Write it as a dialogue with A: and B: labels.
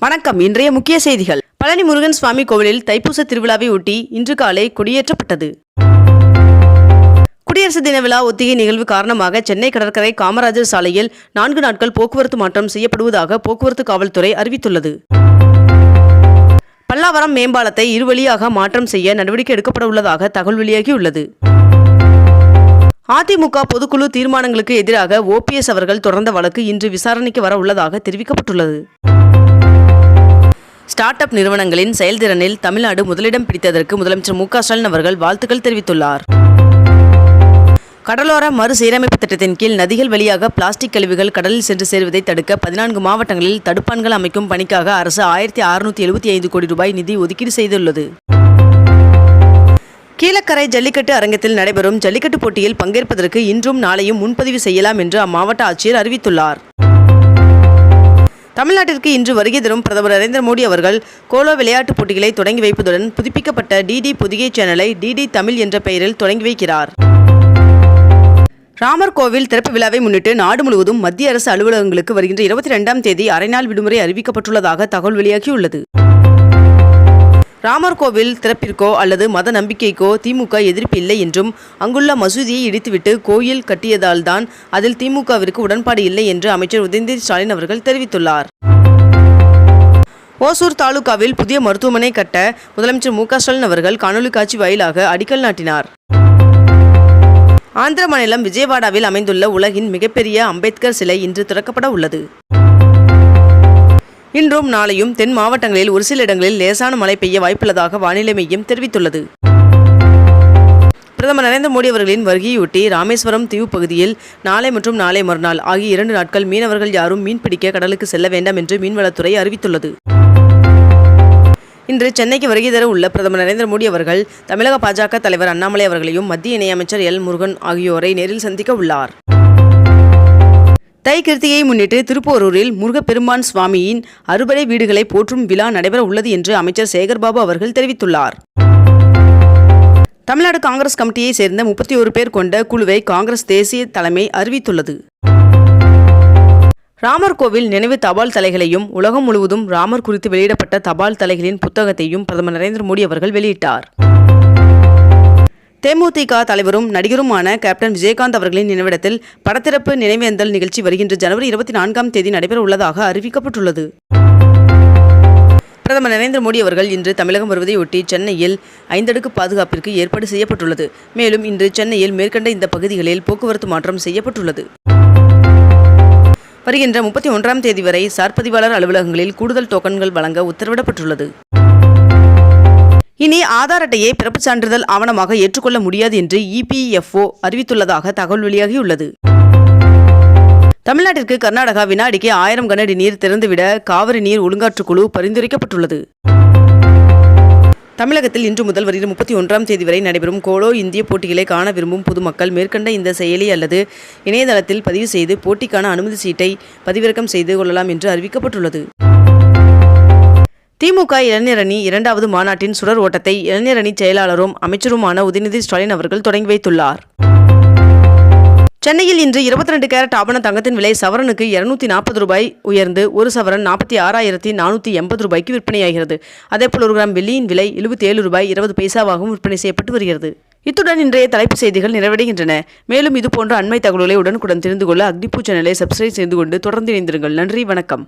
A: வணக்கம். இன்றைய முக்கிய செய்திகள். பழனி முருகன் சுவாமி கோவிலில் தைப்பூச திருவிழாவை ஒட்டி இன்று காலை கொடியேற்றப்பட்டது. குடியரசு தின விழா ஒத்திகை நிகழ்வு காரணமாக சென்னை கடற்கரை காமராஜர் சாலையில் 4 நாட்கள் போக்குவரத்து மாற்றம் செய்யப்படுவதாக போக்குவரத்து காவல்துறை அறிவித்துள்ளது. பல்லாவரம் மேம்பாலத்தை இருவழியாக மாற்றம் செய்ய நடவடிக்கை எடுக்கப்பட உள்ளதாக தகவல் வெளியாகியுள்ளது. அதிமுக பொதுக்குழு தீர்மானங்களுக்கு எதிராக OPS அவர்கள் தொடர்ந்த வழக்கு இன்று விசாரணைக்கு வர உள்ளதாக தெரிவிக்கப்பட்டுள்ளது. ஸ்டார்ட் அப் நிறுவனங்களின் செயல்திறனில் தமிழ்நாடு முதலிடம் பிடித்ததற்கு முதலமைச்சர் மு க ஸ்டாலின் அவர்கள் வாழ்த்துக்கள் தெரிவித்துள்ளார். கடலோர மறுசீரமைப்பு திட்டத்தின் கீழ் நதிகள் வழியாக பிளாஸ்டிக் கழிவுகள் கடலில் சென்று சேருவதை தடுக்க 14 மாவட்டங்களில் தடுப்பான்கள் அமைக்கும் பணிக்காக அரசு 1675 கோடி ரூபாய் நிதி ஒதுக்கீடு செய்துள்ளது. கீழக்கரை ஜல்லிக்கட்டு அரங்கத்தில் நடைபெறும் ஜல்லிக்கட்டு போட்டியில் பங்கேற்பதற்கு இன்றும் நாளையும் முன்பதிவு செய்யலாம் என்று அம்மாவட்ட ஆட்சியர் அறிவித்துள்ளார். தமிழ்நாட்டிற்கு இன்று வருகை தரும் பிரதமர் நரேந்திர மோடி அவர்கள் கோலோ விளையாட்டுப் போட்டிகளை தொடங்கி வைப்பதுடன் புதுப்பிக்கப்பட்ட டிடி பொதிகை சேனலை டிடி தமிழ் என்ற பெயரில் தொடங்கி வைக்கிறார். ராமர் கோவில் திறப்பு விழாவை முன்னிட்டு நாடு முழுவதும் மத்திய அரசு அலுவலகங்களுக்கு வருகின்ற 22ஆம் தேதி அரைநாள் விடுமுறை அறிவிக்கப்பட்டுள்ளதாக தகவல் வெளியாகியுள்ளது. ராமர் கோவில் திறப்பிற்கோ அல்லது மத நம்பிக்கைக்கோ திமுக எதிர்ப்பு இல்லை என்றும் அங்குள்ள மசூதியை இடித்துவிட்டு கோயில் கட்டியதால்தான் அதில் திமுகவிற்கு உடன்பாடு இல்லை என்று அமைச்சர் உதயநிதி ஸ்டாலின் அவர்கள் தெரிவித்துள்ளார். ஓசூர் தாலுகாவில் புதிய மருத்துவமனை கட்ட முதலமைச்சர் மு க ஸ்டாலின் அவர்கள் காணொலி காட்சி வாயிலாக அடிக்கல் நாட்டினார். ஆந்திர மாநிலம் விஜயவாடாவில் அமைந்துள்ள உலகின் மிகப்பெரிய அம்பேத்கர் சிலை இன்று திறக்கப்பட உள்ளது. இன்றும் நாளையும் தென் மாவட்டங்களில் ஒரு சில இடங்களில் லேசான மழை பெய்ய வாய்ப்புள்ளதாக வானிலை மையம் தெரிவித்துள்ளது. பிரதமர் நரேந்திர மோடி அவர்களின் வருகையொட்டி ராமேஸ்வரம் தீவு பகுதியில் நாளை மற்றும் நாளை மறுநாள் ஆகிய 2 நாட்கள் மீனவர்கள் யாரும் மீன்பிடிக்க கடலுக்கு செல்ல வேண்டாம் என்று மீன்வளத்துறை அறிவித்துள்ளது. இன்று சென்னைக்கு வருகை தர உள்ள பிரதமர் நரேந்திர மோடி அவர்கள் தமிழக பாஜக தலைவர் அண்ணாமலை அவர்களையும் மத்திய இணையமைச்சர் எல் முருகன் ஆகியோரை நேரில் சந்திக்க உள்ளார். தை கிருத்திகையை முன்னிட்டு திருப்போரூரில் முருகப்பெருமான் சுவாமியின் அறுபடை வீடுகளை போற்றும் விழா நடைபெற உள்ளது என்று அமைச்சர் சேகர்பாபு அவர்கள் தெரிவித்துள்ளார். தமிழ்நாடு காங்கிரஸ் கமிட்டியை சேர்ந்த 31 பேர் கொண்ட குழுவை காங்கிரஸ் தேசிய தலைமை அறிவித்துள்ளது. ராமர் கோவில் நினைவு தபால் தலைகளையும் உலகம் முழுவதும் ராமர் குறித்து வெளியிடப்பட்ட தபால் தலைகளின் புத்தகத்தையும் பிரதமர் நரேந்திர மோடி அவர்கள் வெளியிட்டார். தேமுதிக தலைவரும் நடிகருமான கேப்டன் விஜயகாந்த் அவர்களின் நினைவிடத்தில் படத்திறப்பு நினைவேந்தல் நிகழ்ச்சி வருகின்ற ஜனவரி 24ஆம் தேதி நடைபெற உள்ளதாக அறிவிக்கப்பட்டுள்ளது. பிரதமர் நரேந்திர மோடி அவர்கள் இன்று தமிழகம் வருவதையொட்டி சென்னையில் 5 அடுக்கு பாதுகாப்பிற்கு ஏற்பாடு செய்யப்பட்டுள்ளது. மேலும் இன்று சென்னையில் மேற்கண்ட இந்த பகுதிகளில் போக்குவரத்து மாற்றம் செய்யப்பட்டுள்ளது. வருகின்ற 31ஆம் தேதி வரை சார்பதிவாளர் அலுவலகங்களில் கூடுதல் டோக்கன்கள் வழங்க உத்தரவிடப்பட்டுள்ளது. இனி ஆதார் அட்டையை பிறப்புச் சான்றிதழ் ஆவணமாக ஏற்றுக்கொள்ள முடியாது என்று EPFO அறிவித்துள்ளதாக தகவல் வெளியாகியுள்ளது. தமிழ்நாட்டிற்கு கர்நாடகா வினாடிக்கு 1000 கனஅடி நீர் திறந்துவிட காவிரி நீர் ஒழுங்காற்றுக்குழு பரிந்துரைக்கப்பட்டுள்ளது. தமிழகத்தில் இன்று முதல் வருகிற 31ஆம் தேதி வரை நடைபெறும் கோலோ இந்திய போட்டிகளை காண விரும்பும் பொதுமக்கள் மேற்கண்ட இந்த செயலி அல்லது இணையதளத்தில் பதிவு செய்து போட்டிக்கான அனுமதி சீட்டை பதிவிறக்கம் செய்து கொள்ளலாம் என்று அறிவிக்கப்பட்டுள்ளது. திமுக இளைஞரணி 2வது மாநாட்டின் சுடர் ஓட்டத்தை இளைஞரணி செயலாளரும் அமைச்சருமான உதயநிதி ஸ்டாலின் அவர்கள் தொடங்கி வைத்துள்ளார். சென்னையில் இன்று 22 கேரட் ஆபண தங்கத்தின் விலை சவரனுக்கு 240 ரூபாய் உயர்ந்து ஒரு சவரன் 46,480 ரூபாய்க்கு விற்பனையாகிறது. அதேபோல் 1 கிராம் வெள்ளியின் விலை 77 ரூபாய் 20 பைசாவாகவும் விற்பனை செய்யப்பட்டு வருகிறது. இத்துடன் இன்றைய தலைப்புச் செய்திகள் நிறைவடைகின்றன. மேலும் இதுபோன்ற அண்மை தகவல்களை உடனுக்குடன் தெரிந்து கொள்ள அக்னிபூ சேனலை சப்ஸ்கிரைப் செய்து கொண்டு தொடர்ந்து இணைந்திருங்கள். நன்றி, வணக்கம்.